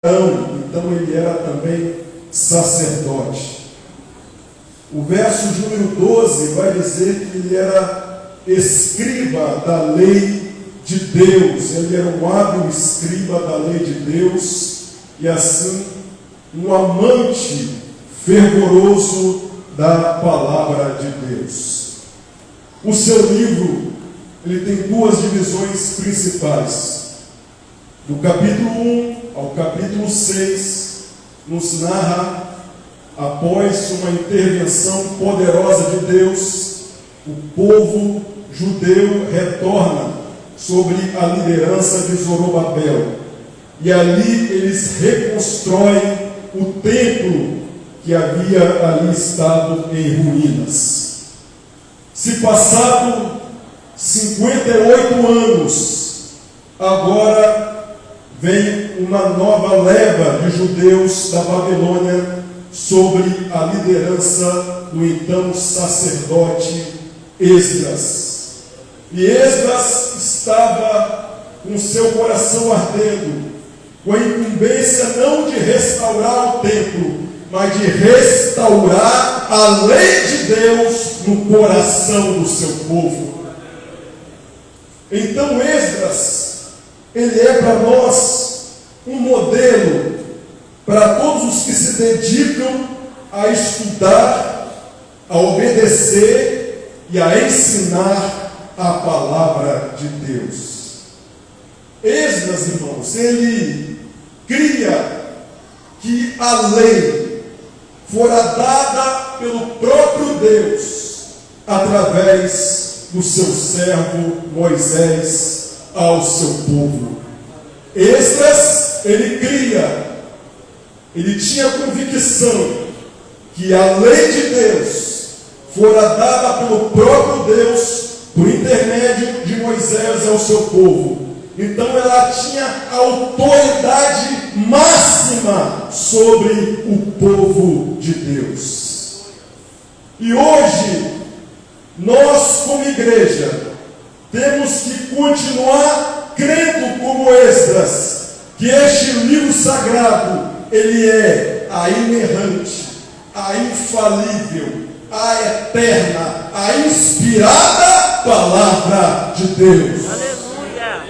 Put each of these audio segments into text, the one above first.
então ele era também sacerdote. O verso número 12 vai dizer que ele era escriba da lei de Deus, ele era um hábil escriba da lei de Deus, e assim, um amante fervoroso da palavra de Deus. O seu livro, ele tem duas divisões principais. Do capítulo 1 ao capítulo 6, nos narra, após uma intervenção poderosa de Deus, o povo judeu retorna sobre a liderança de Zorobabel. E ali eles reconstroem o templo que havia ali estado em ruínas. Se passado 58 anos, agora vem uma nova leva de judeus da Babilônia sobre a liderança do então sacerdote Esdras. E Esdras estava com seu coração ardendo, com a incumbência não de restaurar o templo, mas de restaurar a lei de Deus no coração do seu povo. Então Esdras, ele é para nós um modelo para todos os que se dedicam a estudar, a obedecer e a ensinar a palavra de Deus. Esdras, irmãos, ele cria que a lei fora dada pelo próprio Deus através do seu servo Moisés ao seu povo. Esdras, ele cria, ele tinha convicção que a lei de Deus fora dada pelo próprio Deus por intermédio de Moisés ao seu povo. Então ela tinha autoridade máxima sobre o povo de Deus. E hoje, nós como igreja, temos que continuar crendo como Esdras, que este livro sagrado, ele é a inerrante, a infalível, a eterna, a inspirada palavra de Deus. Aleluia!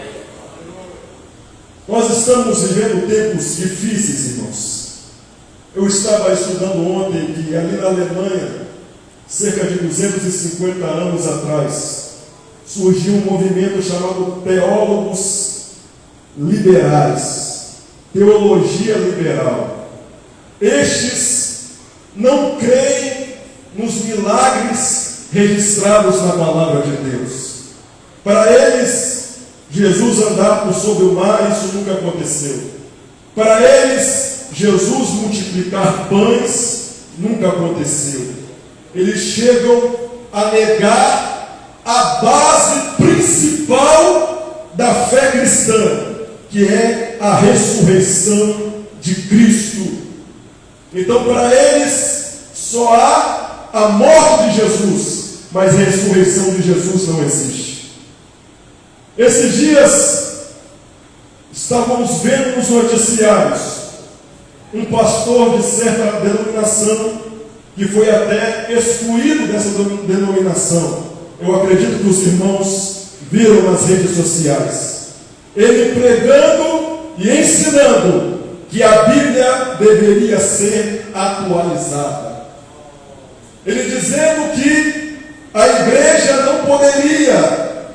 Nós estamos vivendo tempos difíceis, irmãos. Eu estava estudando ontem que ali na Alemanha, cerca de 250 anos atrás, surgiu um movimento chamado teólogos liberais, teologia liberal. Estes não creem nos milagres registrados na palavra de Deus. Para eles, Jesus andar por sobre o mar, isso nunca aconteceu. Para eles, Jesus multiplicar pães, nunca aconteceu. Eles chegam a negar a base principal da fé cristã, que é a ressurreição de Cristo. Então, para eles, só há a morte de Jesus, mas a ressurreição de Jesus não existe. Esses dias, estávamos vendo nos noticiários um pastor de certa denominação que foi até excluído dessa denominação. Eu acredito que os irmãos viram nas redes sociais. Ele pregando e ensinando que a Bíblia deveria ser atualizada. Ele dizendo que a igreja não poderia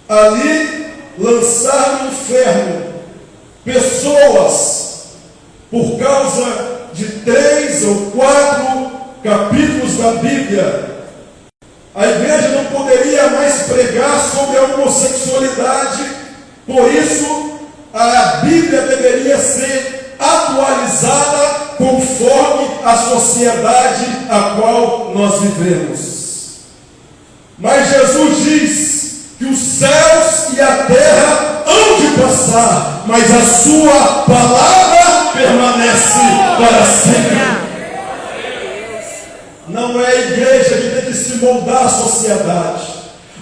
ali lançar no inferno pessoas por causa de 3 ou 4 capítulos da Bíblia. A igreja não poderia mais pregar sobre a homossexualidade, por isso a Bíblia deveria ser atualizada conforme a sociedade a qual nós vivemos. Mas Jesus diz que os céus e a terra hão de passar, mas a sua palavra permanece para sempre. Não é a igreja que tem que se moldar à sociedade,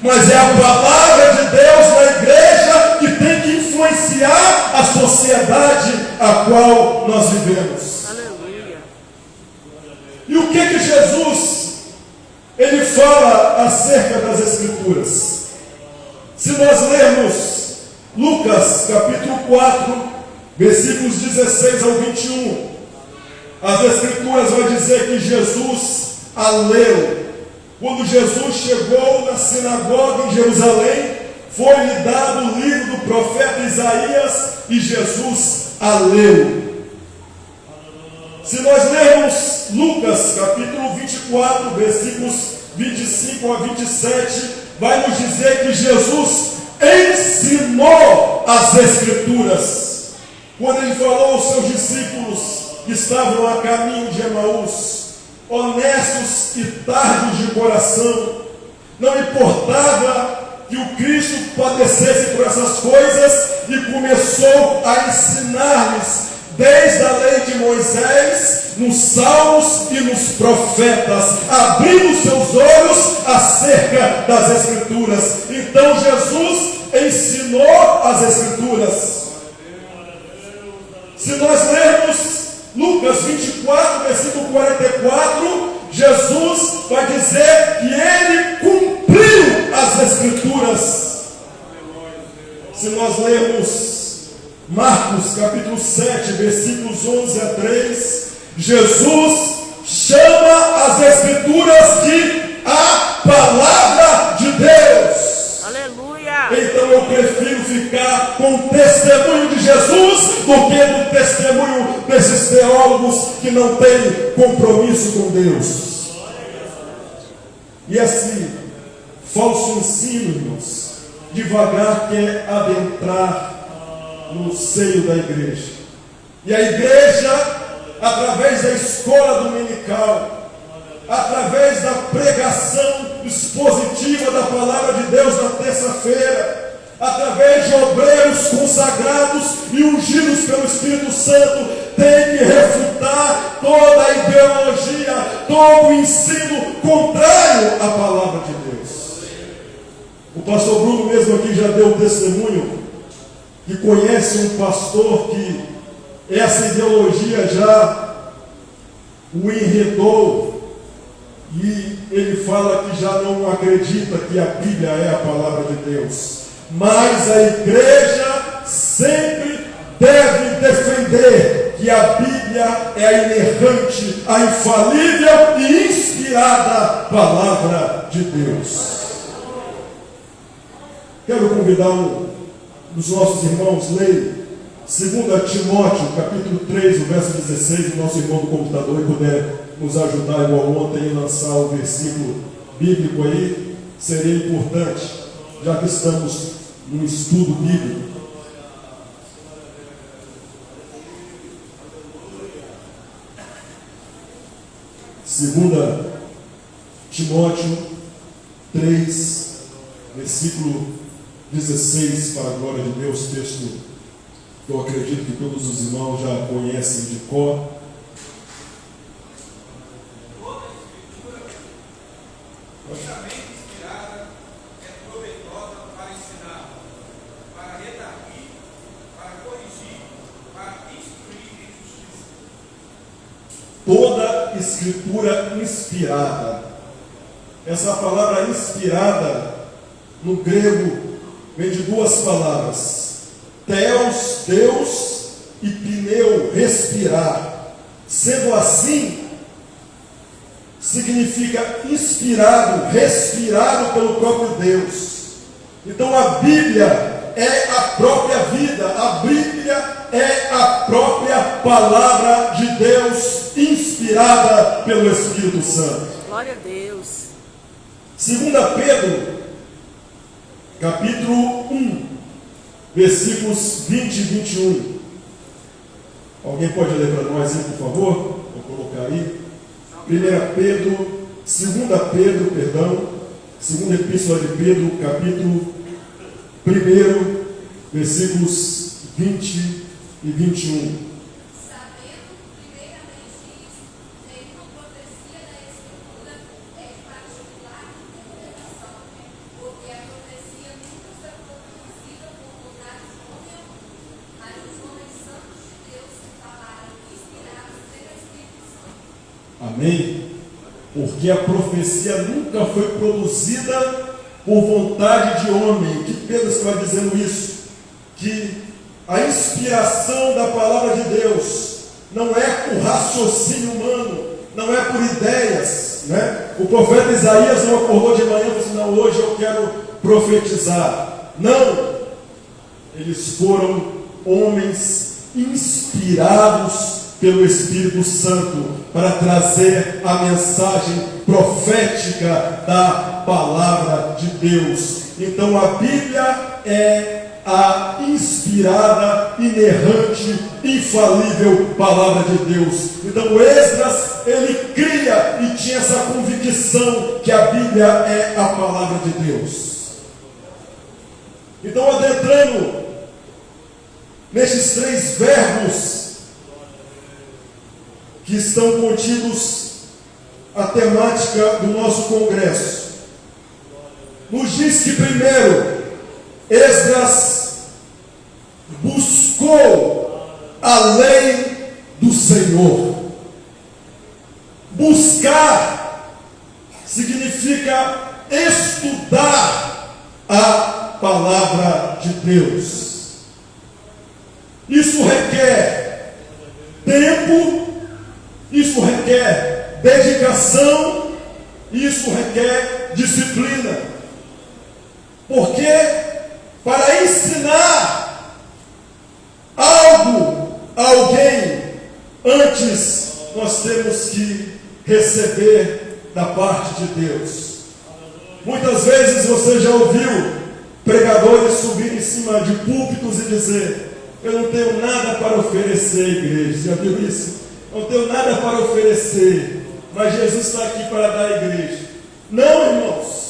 mas é a palavra de Deus na igreja que tem que influenciar influenciar a sociedade a qual nós vivemos. Aleluia. E o que Jesus ele fala acerca das Escrituras? Se nós lermos Lucas capítulo 4, versículos 16 ao 21, as Escrituras vão dizer que Jesus a leu. Quando Jesus chegou na sinagoga em Jerusalém, foi-lhe dado o livro do profeta Isaías e Jesus a leu. Se nós lermos Lucas capítulo 24, versículos 25 a 27, vai nos dizer que Jesus ensinou as Escrituras. Quando ele falou aos seus discípulos que estavam a caminho de Emaús, honestos e tardos de coração, não importava que o Cristo padecesse por essas coisas, e começou a ensinar-lhes desde a lei de Moisés, nos salmos e nos profetas, abrindo seus olhos acerca das Escrituras. Então Jesus ensinou as Escrituras. Se nós lermos Lucas 24, versículo 44, Jesus vai dizer que ele cumpriu as Escrituras. Se nós lermos Marcos capítulo 7, versículos 11 a 3, Jesus chama as Escrituras de a Palavra de Deus. Aleluia. Então eu prefiro ficar com o testemunho de Jesus do que do testemunho desses teólogos que não têm compromisso com Deus. E esse falso ensino, irmãos, devagar quer adentrar no seio da igreja. E a igreja, através da escola dominical, através da pregação expositiva da palavra de Deus na terça-feira, através de obreiros consagrados e ungidos pelo Espírito Santo, tem que refutar toda a ideologia, todo o ensino contrário à palavra de Deus. O pastor Bruno mesmo aqui já deu um testemunho que conhece um pastor que essa ideologia já o enredou, e ele fala que já não acredita que a Bíblia é a palavra de Deus, mas a igreja sempre deve defender que a Bíblia é a inerrante, a infalível e inspirada palavra de Deus. Quero convidar um dos nossos irmãos, leia 2 Timóteo, capítulo 3, o verso 16, o nosso irmão do computador, e puder nos ajudar igual ontem e lançar o versículo bíblico aí, seria importante, já que estamos num estudo bíblico. Segunda Timóteo 3, versículo 16, para a glória de Deus, texto que eu acredito que todos os irmãos já conhecem de cor. Justamente inspirada, é proveitosa para ensinar, para redarguir, para corrigir, para instruir em justiça. Toda escritura inspirada. Essa palavra inspirada, no grego, vem de duas palavras: Theos, Deus, e pneu, respirar. Sendo assim, significa inspirado, respirado pelo próprio Deus. Então a Bíblia é a própria vida, a Bíblia é a própria palavra de Deus, inspirada pelo Espírito Santo. Glória a Deus. 2 Pedro, capítulo 1, versículos 20 e 21. Alguém pode ler para nós aí, por favor? Vou colocar aí. 2 Pedro, segunda epístola de Pedro, capítulo 1, versículos 20 e 21. Sabendo primeiramente isso, nenhuma profecia da Escritura é de particular interpretação, porque a profecia nunca foi produzida por vontade de homem algum, Amém? Porque a profecia nunca foi produzida por vontade de homem. O que Pedro está dizendo isso? Que a inspiração da palavra de Deus não é por raciocínio humano, não é por ideias, né? O profeta Isaías não acordou de manhã e falou assim: não, hoje eu quero profetizar. Não! Eles foram homens inspirados pelo Espírito Santo para trazer a mensagem profética da palavra de Deus. Então a Bíblia é a inspirada, inerrante, infalível palavra de Deus. Então Esdras, ele cria e tinha essa convicção que a Bíblia é a palavra de Deus. Então, adentrando nestes 3 verbos que estão contidos a temática do nosso congresso, nos diz que primeiro Esdras buscou a lei do Senhor. Buscar significa estudar a palavra de Deus. Isso requer tempo, isso requer dedicação, isso requer disciplina. Porque para ensinar algo a alguém, antes nós temos que receber da parte de Deus. Muitas vezes você já ouviu pregadores subir em cima de púlpitos e dizer: eu não tenho nada para oferecer à igreja. Já viu isso? Eu não tenho nada para oferecer, mas Jesus está aqui para dar à igreja. Não, irmãos.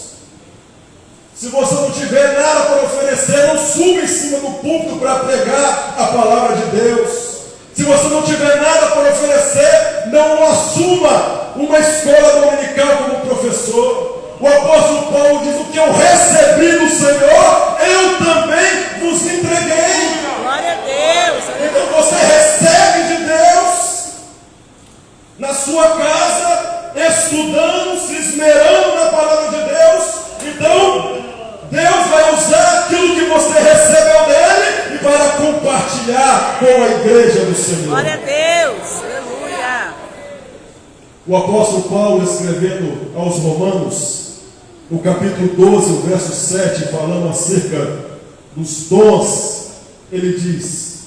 Se você não tiver nada para oferecer, não suba em cima do púlpito para pregar a palavra de Deus. Se você não tiver nada para oferecer, não assuma uma escola dominical como professor. O apóstolo Paulo diz: o que eu recebi do Senhor, eu também vos entreguei. Glória a Deus. Então você recebe de Deus na sua casa, estudando, se esmerando na palavra de Deus. Então Deus vai usar aquilo que você recebeu dele e para compartilhar com a igreja do Senhor. Glória a Deus. Aleluia. O apóstolo Paulo, escrevendo aos Romanos, no capítulo 12, o verso 7, falando acerca dos dons, ele diz: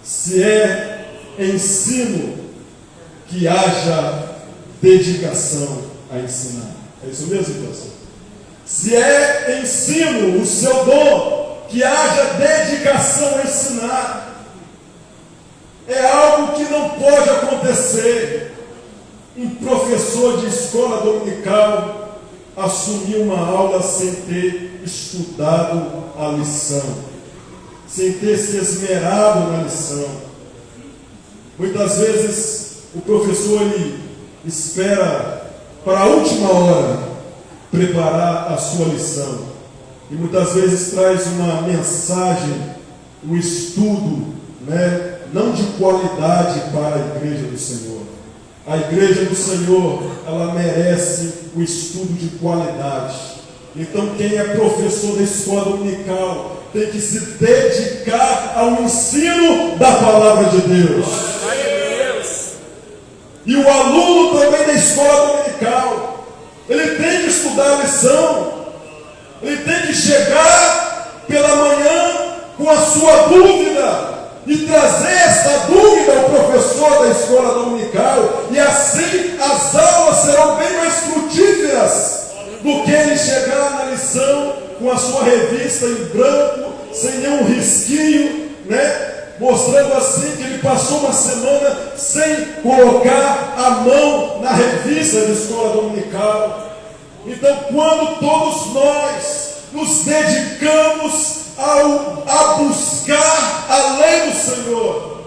se é ensino, que haja dedicação a ensinar. É isso mesmo, pastor? Se é ensino, o seu dom, que haja dedicação a ensinar. É algo que não pode acontecer. Um professor de escola dominical assumir uma aula sem ter estudado a lição, sem ter se esmerado na lição. Muitas vezes o professor ele espera para a última hora preparar a sua lição, e muitas vezes traz uma mensagem, um estudo, não de qualidade para a igreja do Senhor. A igreja do Senhor, ela merece o estudo de qualidade. Então quem é professor da escola dominical tem que se dedicar ao ensino da palavra de Deus. E o aluno também da escola dominical, ele tem que estudar a lição, ele tem que chegar pela manhã com a sua dúvida e trazer essa dúvida ao professor da escola dominical, e assim as aulas serão bem mais frutíferas do que ele chegar na lição com a sua revista em branco, sem nenhum risquinho, mostrando assim que ele passou uma semana sem colocar a mão na revista de escola dominical. Então, quando todos nós nos dedicamos a buscar a lei do Senhor,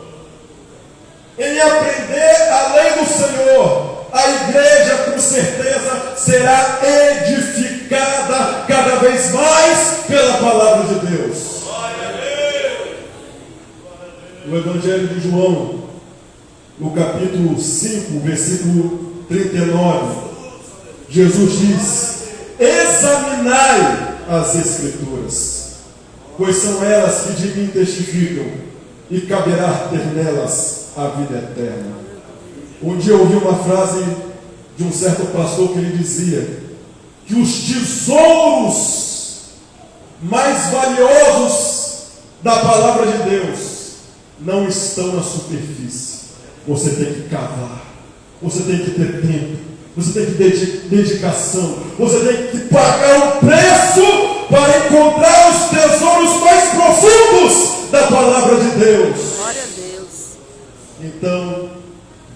em aprender a lei do Senhor, a igreja com certeza será edificada cada vez mais pela palavra de Deus. O Evangelho de João, no capítulo 5, versículo 39, Jesus diz: examinai as Escrituras, pois são elas que de mim testificam, e caberá ter nelas a vida eterna. Um dia eu ouvi uma frase de um certo pastor que ele dizia que os tesouros mais valiosos da palavra de Deus não estão na superfície. Você tem que cavar, você tem que ter tempo, você tem que ter dedicação, você tem que pagar um preço para encontrar os tesouros mais profundos da palavra de Deus. Glória a Deus. Então,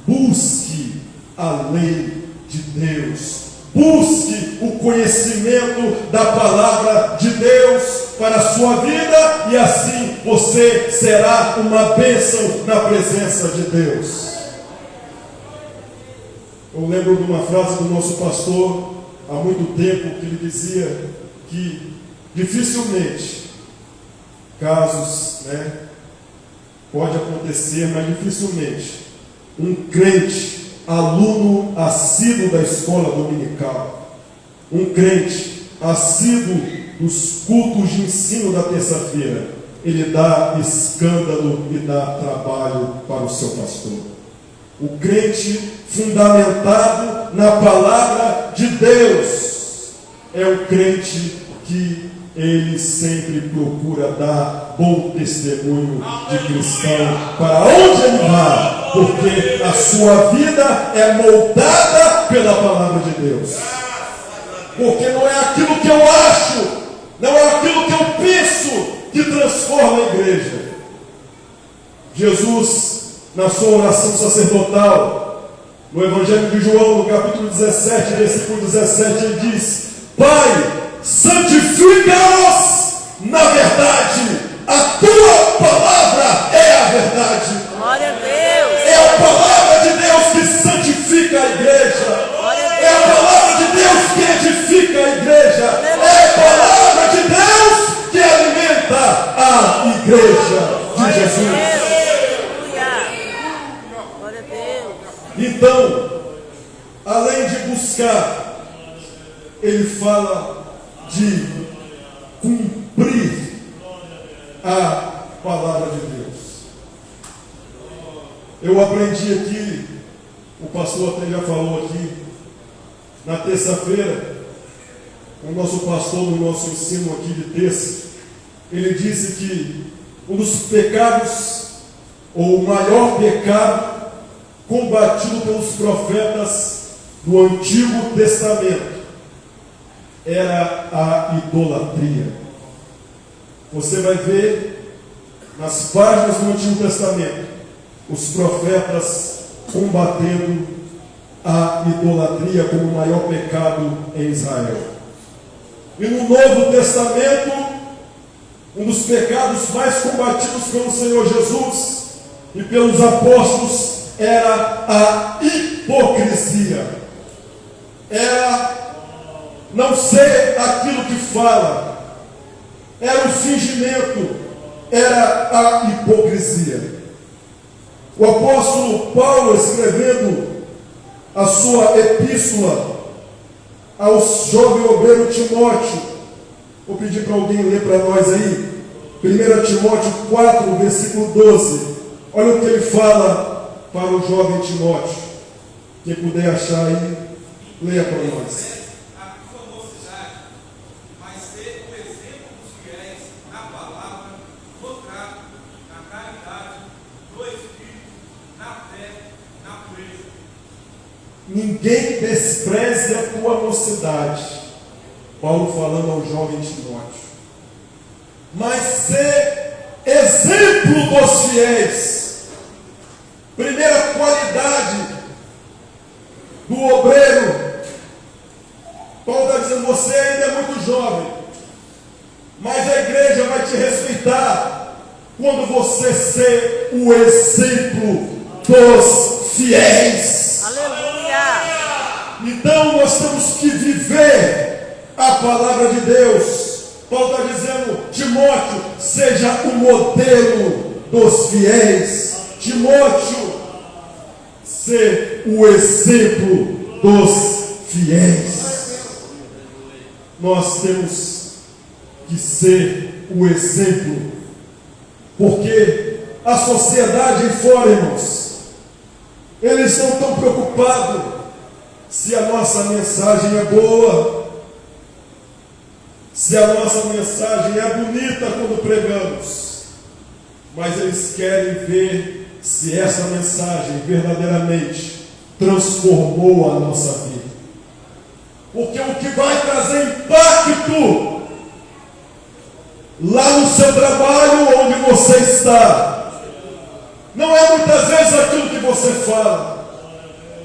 busque a lei de Deus, busque o conhecimento da palavra de Deus para a sua vida, e assim você será uma bênção na presença de Deus. Eu lembro de uma frase do nosso pastor há muito tempo, que ele dizia que dificilmente casos, pode acontecer, mas dificilmente um crente, aluno assíduo da escola dominical, um crente assíduo dos cultos de ensino da terça-feira, ele dá escândalo e dá trabalho para o seu pastor. O crente fundamentado na palavra de Deus é o crente que ele sempre procura dar bom testemunho de cristão para onde ele vai, porque a sua vida é moldada pela palavra de Deus. Porque não é aquilo que eu acho, não é aquilo que eu penso que transforma a igreja. Jesus, na sua oração sacerdotal, no Evangelho de João, no capítulo 17, versículo 17, ele diz: Pai, santifica-os na verdade, a tua palavra é a verdade. Glória a Deus. É a palavra de Deus que santifica a igreja. Glória a É a Deus. palavra de Deus que edifica a igreja. É a palavra de Deus que alimenta a igreja de Glória a Jesus. Deus. Aleluia. Glória a Deus. Então, além de buscar, ele fala de cumprir a palavra de Deus. Eu aprendi aqui, o pastor até já falou aqui, na terça-feira, o nosso pastor, no nosso ensino aqui de terça, ele disse que um dos pecados, ou o maior pecado, combatido pelos profetas do Antigo Testamento, era a idolatria. Você vai ver nas páginas do Antigo Testamento os profetas combatendo a idolatria como o maior pecado em Israel. E no Novo Testamento, um dos pecados mais combatidos pelo Senhor Jesus e pelos apóstolos era a hipocrisia. Era não ser aquilo que fala, era o fingimento, era a hipocrisia. O apóstolo Paulo, escrevendo a sua epístola ao jovem obreiro Timóteo, vou pedir para alguém ler para nós aí, 1 Timóteo 4, versículo 12, olha o que ele fala para o jovem Timóteo. Quem puder achar aí, leia para nós. A tua mocidade, mas ser o exemplo dos fiéis na palavra, no trato, na caridade, no espírito, na fé, na pureza. Ninguém despreze a tua mocidade. Paulo falando ao jovem Timóteo. Mas ser exemplo dos fiéis. Primeira qualidade do obreiro. Paulo está dizendo, você ainda é muito jovem, mas a igreja vai te respeitar quando você ser o exemplo dos fiéis. Aleluia. Então nós temos que viver a palavra de Deus. Paulo está dizendo, Timóteo, seja o modelo dos fiéis. Timóteo, ser o exemplo dos fiéis. Nós temos que ser o exemplo, porque a sociedade fora, irmãos, eles não estão preocupados se a nossa mensagem é boa, se a nossa mensagem é bonita quando pregamos, mas eles querem ver se essa mensagem verdadeiramente transformou a nossa vida. Porque o que vai trazer impacto lá no seu trabalho, onde você está, não é muitas vezes aquilo que você fala.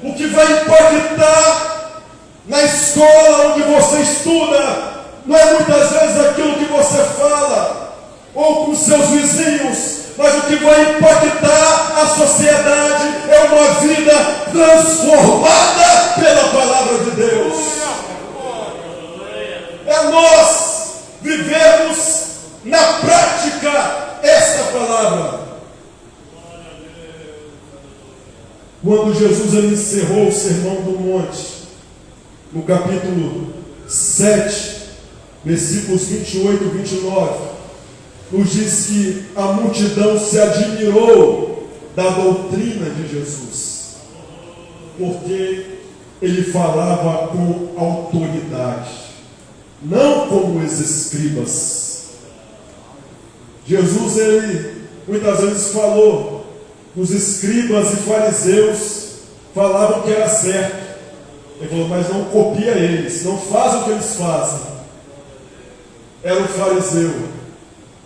O que vai impactar na escola onde você estuda, não é muitas vezes aquilo que você fala, ou com seus vizinhos, mas o que vai impactar a sociedade é uma vida transformada pela palavra de Deus. É nós vivermos na prática esta palavra. Quando Jesus ele encerrou o Sermão do Monte, no capítulo 7, versículos 28 e 29, nos diz que a multidão se admirou da doutrina de Jesus, porque ele falava com autoridade, não como os escribas. Jesus, ele muitas vezes falou, os escribas e fariseus falavam que era certo. Ele falou, mas não copia eles, não faz o que eles fazem. Era o fariseu.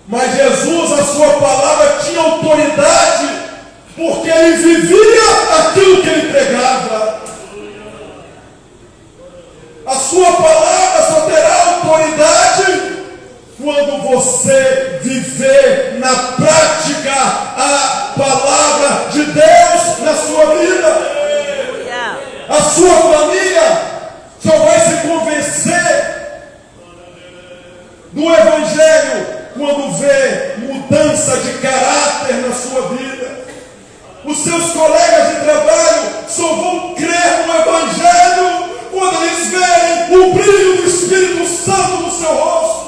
Mas Jesus, a sua palavra tinha autoridade, porque ele vivia aquilo que ele pregava. A sua palavra só terá autoridade quando você viver na prática a palavra de Deus na sua vida. A sua família só vai se convencer do Evangelho quando vê mudança de caráter na sua vida. Os seus colegas de trabalho só vão crer no Evangelho quando eles verem o brilho do Espírito Santo no seu rosto.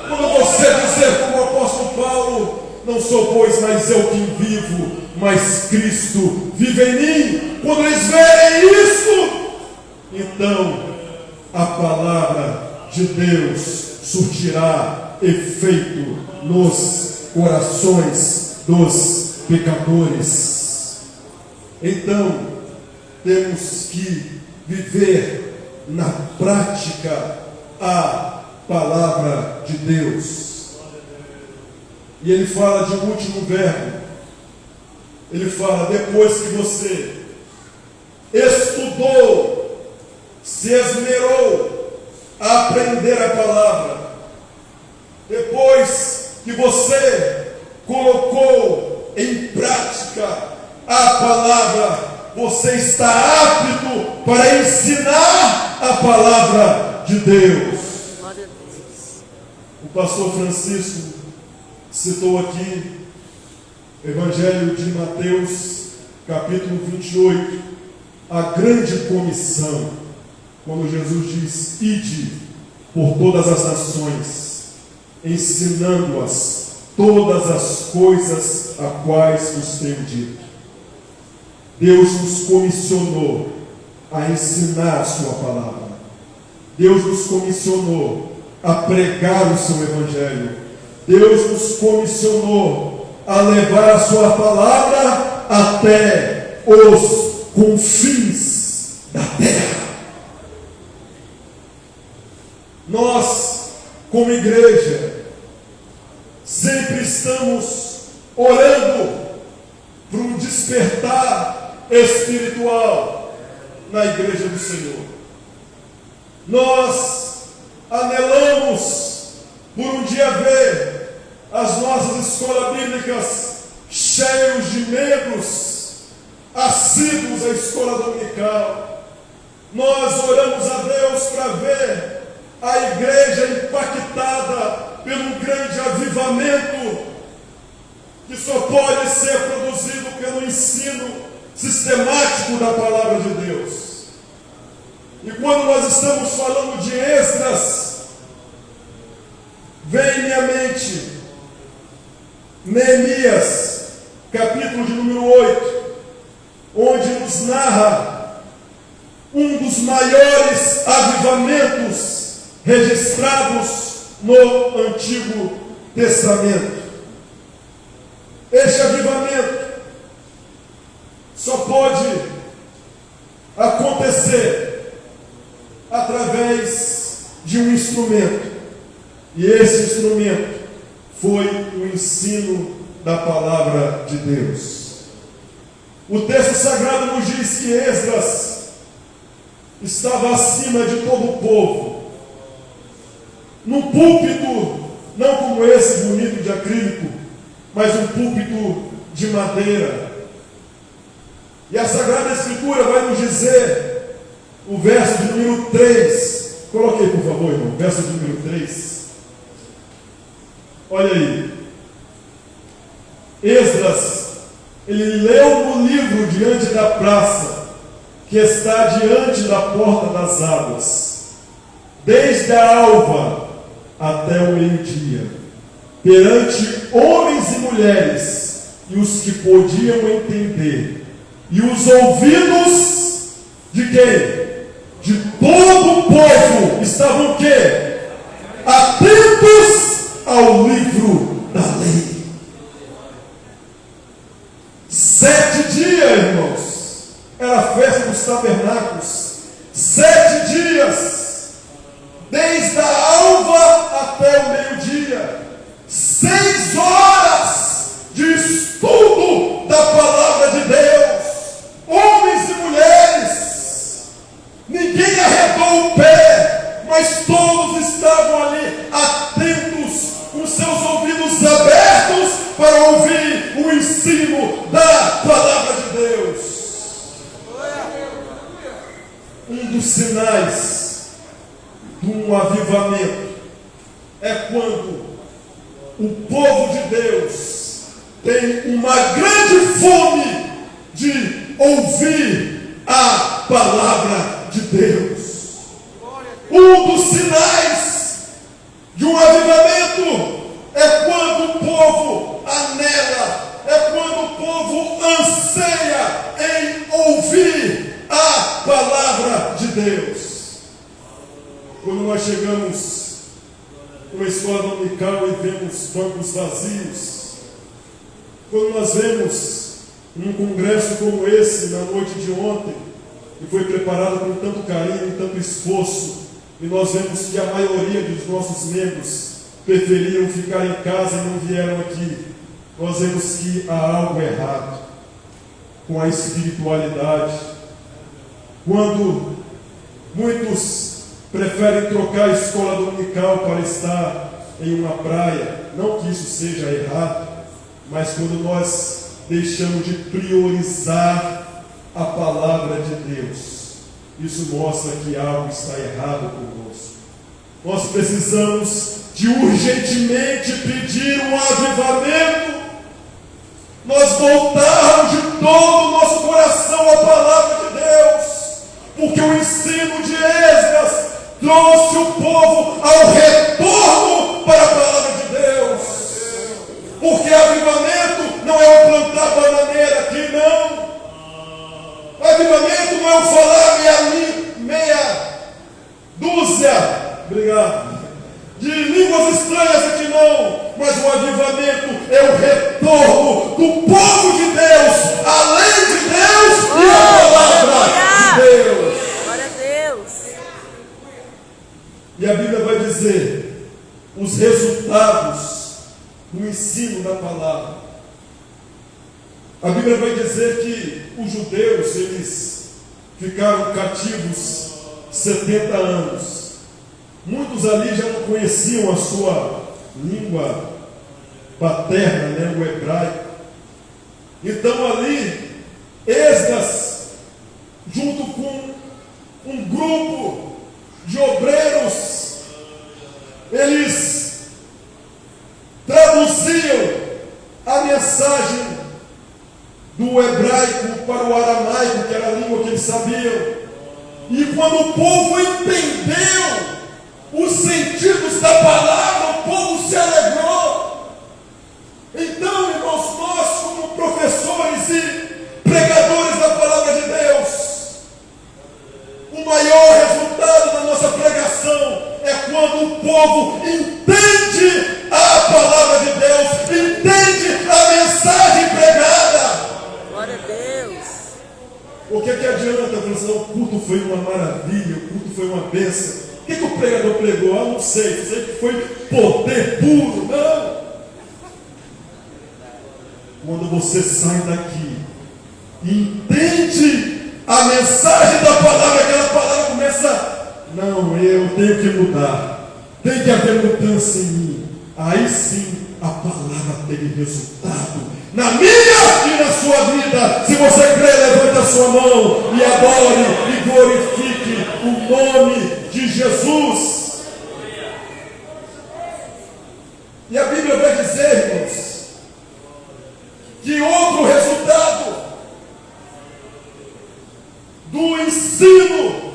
Quando você dizer como o apóstolo Paulo, não sou pois mais eu quem vivo, mas Cristo vive em mim. Quando eles verem isso, então a palavra de Deus surtirá efeito nos corações dos pecadores. Então temos que viver na prática a palavra de Deus. E ele fala de um último verbo. Ele fala, depois que você estudou, se esmerou a aprender a palavra, depois que você colocou em prática a palavra, você está apto para ensinar a palavra de Deus. O pastor Francisco citou aqui Evangelho de Mateus, capítulo 28, a grande comissão, quando Jesus diz, ide por todas as nações, ensinando-as todas as coisas a quais vos tenho dito. Deus nos comissionou a ensinar a sua palavra. Deus nos comissionou a pregar o seu Evangelho. Deus nos comissionou a levar a sua palavra até os confins da terra. Nós, como igreja, sempre estamos orando para um despertar espiritual na igreja do Senhor. Nós anelamos por um dia ver as nossas escolas bíblicas cheios de membros assíduos à escola dominical. Nós oramos a Deus para ver a igreja impactada pelo grande avivamento que só pode ser produzido pelo ensino sistemático da palavra de Deus. E quando nós estamos falando de Esdras, vem em minha mente Neemias, capítulo de número 8, onde nos narra um dos maiores avivamentos registrados no Antigo Testamento. Este avivamento só pode acontecer através de um instrumento. E esse instrumento foi o ensino da palavra de Deus. O texto sagrado nos diz que Esdras estava acima de todo o povo, num púlpito, não como esse bonito de acrílico, mas um púlpito de madeira. E a Sagrada Escritura vai nos dizer, o verso de número 3, coloque aí por favor, irmão, verso de número 3. Olha aí, Esdras, ele leu no livro diante da praça, que está diante da porta das águas, desde a alva até o meio-dia, perante homens e mulheres, e os que podiam entender, e os ouvidos de quem? De todo o povo estavam o quê? Atentos ao livro da lei. 7 dias, irmãos, era a festa dos tabernáculos. 7 dias, desde a alva até o meio-dia. 6 horas de estudo da palavra de Deus. Homens e mulheres, ninguém arredou o pé, mas todos estavam ali atentos, com seus ouvidos abertos para ouvir o ensino da palavra de Deus. Um dos sinais de um avivamento é quando o povo de Deus tem uma grande fome de ouvir a palavra de Deus. Um dos sinais de um avivamento é quando o povo anela, é quando o povo anseia em ouvir a palavra de Deus. Quando nós chegamos numa escola dominical e vemos bancos vazios, quando nós vemos um congresso como esse na noite de ontem, que foi preparado com tanto carinho e tanto esforço, e nós vemos que a maioria dos nossos membros preferiram ficar em casa e não vieram aqui, nós vemos que há algo errado com a espiritualidade. Quando muitos preferem trocar a escola dominical para estar em uma praia, não que isso seja errado, mas quando nós deixamos de priorizar a palavra de Deus, isso mostra que algo está errado conosco. Nós precisamos de urgentemente pedir um avivamento, nós voltarmos de todo o nosso coração à palavra de Deus, porque o ensino de Esdras trouxe o povo ao retorno para a palavra de Deus. Porque avivamento não é o plantar bananeira aqui, não. Avivamento não é o falar meia dúzia, obrigado, de línguas estranhas aqui, não. Mas o avivamento é o retorno do povo de Deus, além de Deus e a palavra de Deus. Glória a Deus. E a Bíblia vai dizer os resultados do ensino da palavra. A Bíblia vai dizer que os judeus, eles ficaram cativos 70 anos. Muitos ali já não conheciam a sua língua paterna, o hebraico. Então ali, Esdras, junto com um grupo de obreiros, eles traduziam a mensagem do hebraico para o aramaico, que era a língua que eles sabiam. E quando o povo entendeu os sentidos da palavra, o povo se alegrou. Então, irmãos, nós como professores e pregadores da palavra de Deus, o maior resultado da nossa pregação é quando o povo entende a palavra de Deus, entende a mensagem pregada. Glória a Deus. O que adianta falar assim, o culto foi uma maravilha, o culto foi uma bênção. O que o pregador pregou? Eu não sei que foi poder puro. Não. Quando você sai daqui e entende a mensagem da palavra, aquela palavra começa, não, eu tenho que mudar, tem que haver mudança em mim. Aí sim a palavra teve resultado na minha e na sua vida. Se você crê, levante a sua mão e adore e glorifique o nome de Jesus. E a Bíblia vai dizer, irmãos, que outro resultado do ensino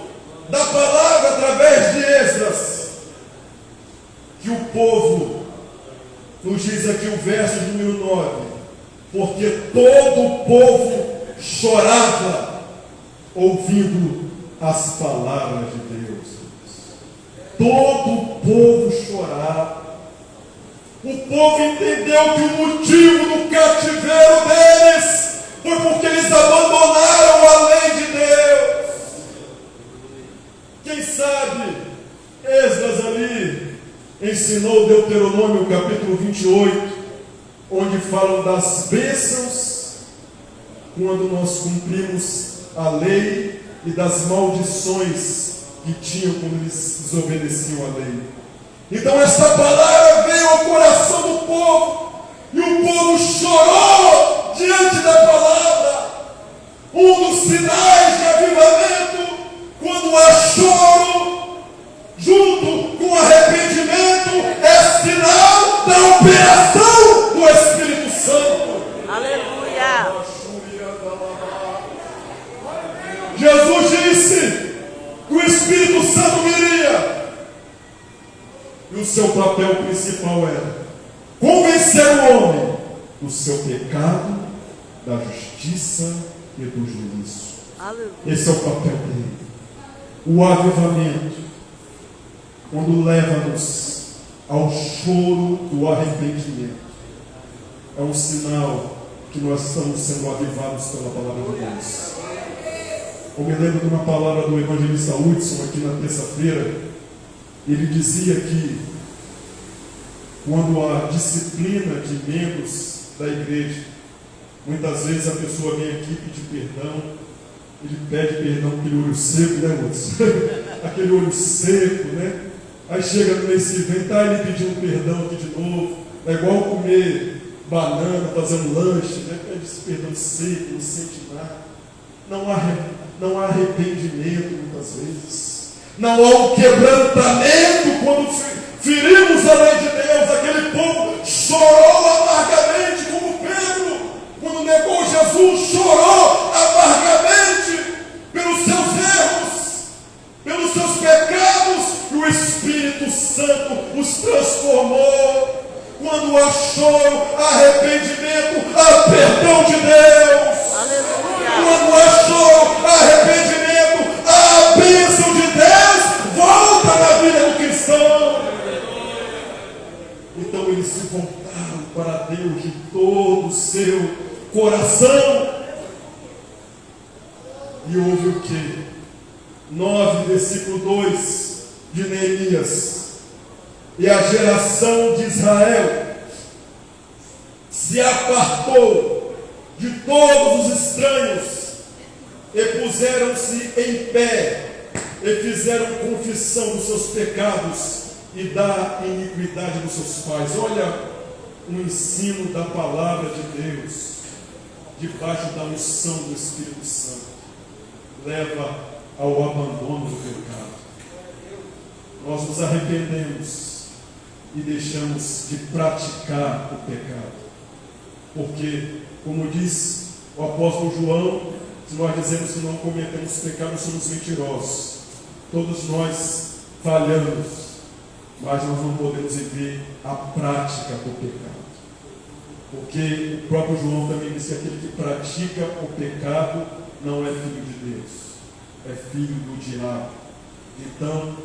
da palavra através de Esdras, que o povo, nos diz aqui o verso número 9, porque todo o povo chorava ouvindo as palavras de Deus. Todo o povo chorava. O povo entendeu que o motivo do cativeiro deles foi porque eles abandonaram a lei de Deus. Quem sabe Esdras ali ensinou Deuteronômio capítulo 28, onde falam das bênçãos quando nós cumprimos a lei e das maldições que tinham quando eles desobedeciam a lei. Então esta palavra veio ao coração do povo, e o povo chorou diante da palavra. Um dos sinais de avivamento, quando há choro junto com arrependimento, é sinal da operação do Espírito Santo. Aleluia. Jesus disse que o Espírito Santo viria, e o seu papel principal era convencer o homem do seu pecado, da justiça e do juízo. Aleluia. Esse é o papel dele. O avivamento, quando leva-nos ao choro do arrependimento, é um sinal que nós estamos sendo avivados pela palavra de Deus. Eu me lembro de uma palavra do evangelista Hudson aqui na terça-feira. Ele dizia que quando há disciplina de membros da igreja, muitas vezes a pessoa vem aqui pedir perdão, ele pede perdão com aquele olho seco, né, Hudson? Aquele olho seco, né? Aí chega no mês que vem, tá ele pedindo perdão aqui de novo. É igual comer banana, fazendo lanche, né? Pede esse perdão seco, não sente nada. Não há arrependimento muitas vezes. Não há um quebrantamento quando ferimos a lei de Deus. Aquele povo chorou amargamente, como Pedro, quando negou Jesus, chorou amargamente pelos seus erros, pelos seus pecados, e o Espírito Santo os transformou. Quando há choro, arrependimento, há perdão de Deus. Aleluia. Quando há choro, arrependimento, a bênção de Deus volta na vida do cristão. Então eles se voltaram para Deus de todo o seu coração. E houve o que? 9, versículo 2 de Neemias. E a geração de Israel se apartou de todos os estranhos e puseram-se em pé e fizeram confissão dos seus pecados e da iniquidade dos seus pais. Olha o ensino da palavra de Deus, debaixo da unção do Espírito Santo, leva ao abandono do pecado. Nós nos arrependemos e deixamos de praticar o pecado, porque, como diz o apóstolo João, Se nós dizemos que não cometemos pecado, somos mentirosos. Todos nós falhamos, mas nós não podemos viver a prática do pecado. Porque o próprio João também disse que aquele que pratica o pecado não é filho de Deus, é filho do diabo. Então,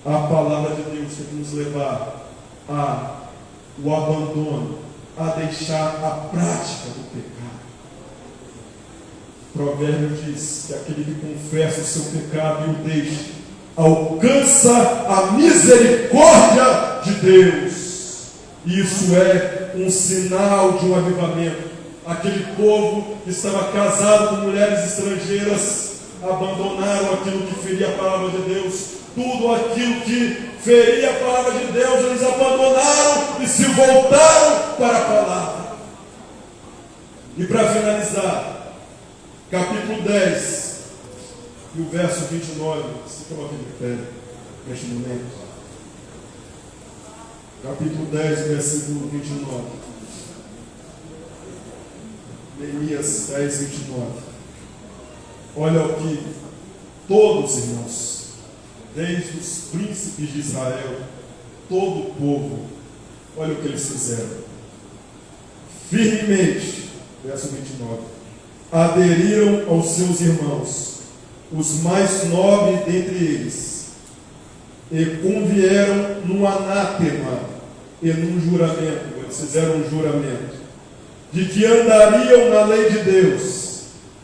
a palavra de Deus tem que nos levar ao abandono, a deixar a prática do pecado. O provérbio diz que aquele que confessa o seu pecado e o deixa, alcança a misericórdia de Deus. Isso é um sinal de um avivamento. Aquele povo que estava casado com mulheres estrangeiras abandonaram aquilo que feria a palavra de Deus. Tudo aquilo que feria a palavra de Deus, eles abandonaram e se voltaram para a palavra. E para finalizar, capítulo 10 e o verso 29, se coloca de pé neste momento. Capítulo 10, versículo 29. Neemias 10, 29. Olha o que todos, irmãos, desde os príncipes de Israel, todo o povo, olha o que eles fizeram. Firmemente, verso 29, aderiram aos seus irmãos, os mais nobres dentre eles, e convieram num anátema e num juramento. Eles fizeram um juramento de que andariam na lei de Deus,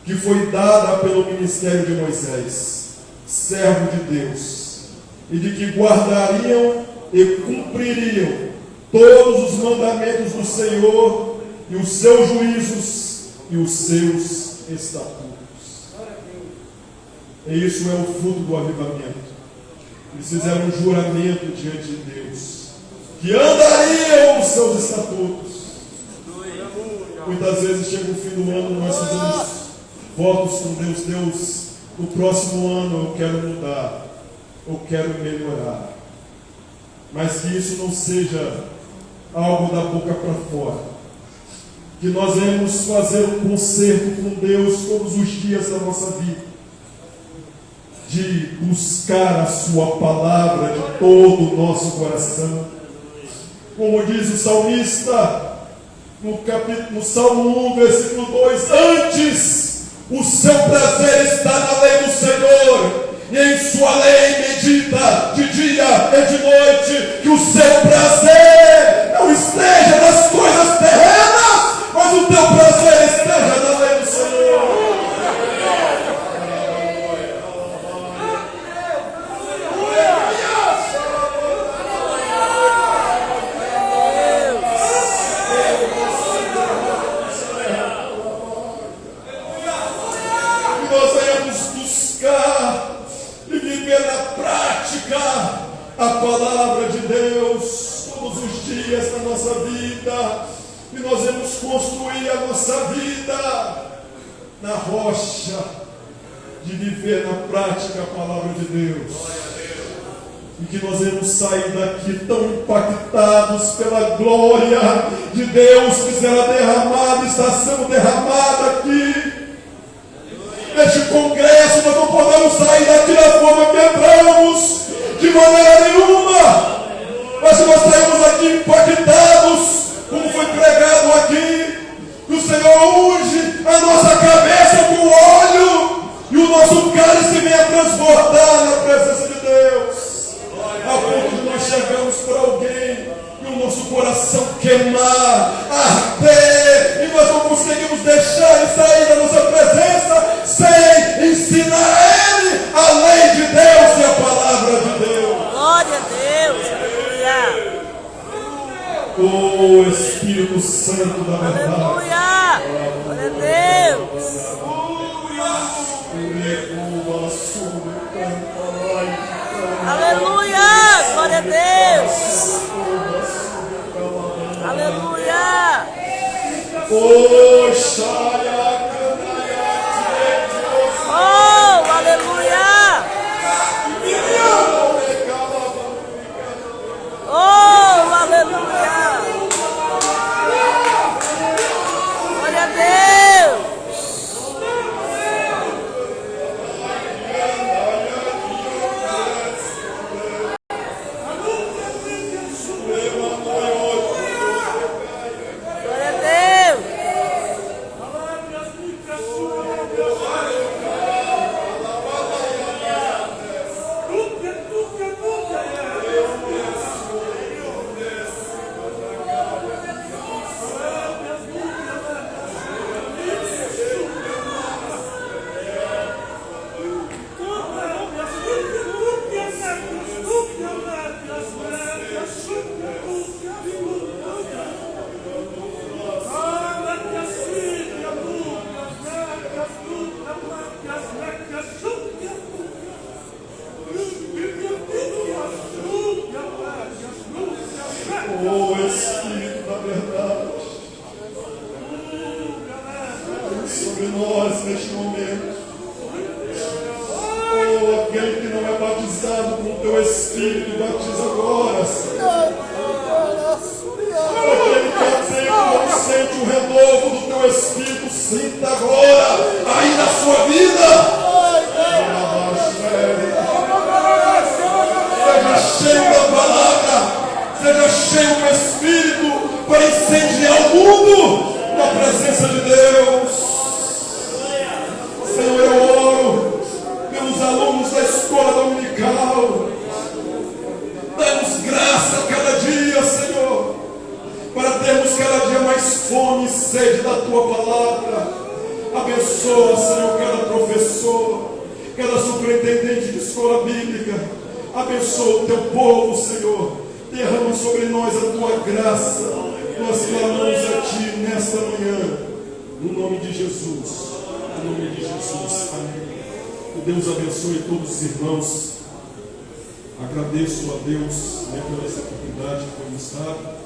que foi dada pelo ministério de Moisés, servo de Deus, e de que guardariam e cumpririam todos os mandamentos do Senhor e os seus juízos e os seus estatutos. E isso é o fruto do avivamento. Eles fizeram um juramento diante de Deus, que andariam os seus estatutos. Muitas vezes chega o fim do ano, nós fazemos votos com Deus. Deus, no próximo ano eu quero mudar, eu quero melhorar. Mas que isso não seja algo da boca para fora. Que nós venhamos fazer um concerto com Deus todos os dias da nossa vida, de buscar a sua palavra de todo o nosso coração. Como diz o salmista, no Salmo 1, versículo 2, antes o seu prazer está na lei do Senhor, e em sua lei medita de dia e de noite. Que o seu prazer não esteja nas coisas terrenas, mas o teu prazer esteja na lei do Senhor. A palavra de Deus todos os dias na nossa vida, e nós vamos construir a nossa vida na rocha de viver na prática a palavra de Deus, e que nós vamos sair daqui tão impactados pela glória de Deus que será derramada, está sendo derramada aqui neste congresso. Nós não podemos sair daqui da forma que entramos, de maneira nenhuma. Mas se nós saímos aqui impactados, como foi pregado aqui, que o Senhor unge a nossa cabeça com óleo, e o nosso cálice venha transbordar na presença de Deus, a ponto de nós chegarmos para alguém e o nosso coração queimar, arder, e nós não conseguimos deixar ele sair da nossa presença sem ensinar a ele a lei de Deus e a palavra de Deus. Glória a Deus, aleluia. Oh Espírito Santo da verdade. Aleluia, glória a Deus. Aleluia, glória a Deus. Aleluia. Oh, Oh, aleluia. Oh, aleluia. Glória a Deus. teu Espírito, batiza agora, Senhor. Aquele que há tempo não sente o renovo do teu Espírito, sinta agora, aí na sua vida. Seja cheio da palavra, seja cheio do Espírito para incendiar o mundo na presença de Deus. Senhor, eu oro pelos alunos da escola dominical. Dá-nos graça a cada dia, Senhor, para termos cada dia mais fome e sede da Tua palavra. Abençoa, Senhor, cada professor, cada superintendente de escola bíblica. Abençoa o Teu povo, Senhor. Derrama sobre nós a Tua graça. Nós clamamos a Ti nesta manhã, no nome de Jesus. No nome de Jesus. Amém. Que Deus abençoe todos os irmãos. Agradeço a Deus, né, pela essa oportunidade que foi nos dada.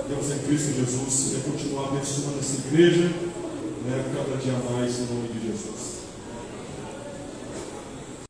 Deus em Cristo Jesus vai continuar abençoando essa igreja, né, cada dia mais, no nome de Jesus.